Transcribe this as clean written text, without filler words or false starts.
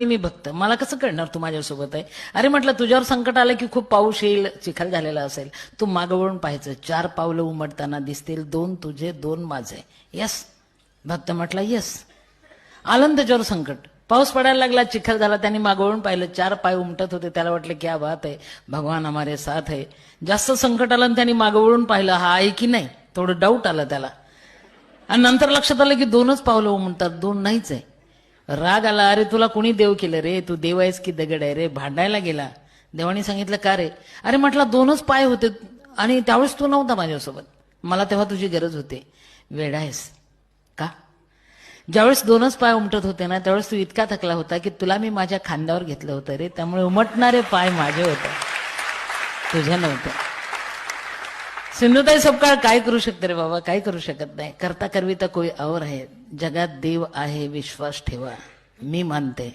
मी भक्त, मला कसं कळणार तू माझ्यासोबत आहे? अरे म्हटलं तुझ्यावर संकट आलं की खूप पाऊस येईल, चिखल झालेला असेल, तू मागं वळून पाहायचं, 4 पावलं उमटताना दिसतील, 2 तुझे 2 माझे. यस. भक्त म्हटला यस. आलं ना त्याच्यावर संकट, पाऊस पडायला लागला, चिखल झाला, त्यांनी मागं वळून पाहिलं, 4 पाय उमटत होते, त्याला वाटलं क्या बात आहे, भगवान हमारे साथ है. जास्त संकट आलं आणि त्यांनी मागं वळून पाहिलं, हा आहे की नाही, थोडं डाऊट आलं त्याला. आणि नंतर लक्षात आलं की 2च पावलं उमटतात, 2 नाहीच आहे. राग आला, अरे तुला कोणी देव केलं रे, तू देव आहेस की दगड आहे रे, भांडायला गेला. देवानी सांगितलं का रे? अरे म्हटलं 2च पाय होते आणि त्यावेळेस तू नव्हता माझ्यासोबत, मला तेव्हा तुझी गरज होती. वेडा आहेस का? ज्यावेळेस 2च पाय उमटत होते ना, त्यावेळेस तू इतका थकला होता की तुला मी माझ्या खांद्यावर घेतलं होतं रे, त्यामुळे उमटणारे पाय माझे होते, तुझ्या नव्हते. सिंधुताई सपकाळ काय करू शकते रे बाबा? काय करू शकत नाही. करता करविता कोई और है, जगात देव आहे, विश्वास ठेवा, मी मानते.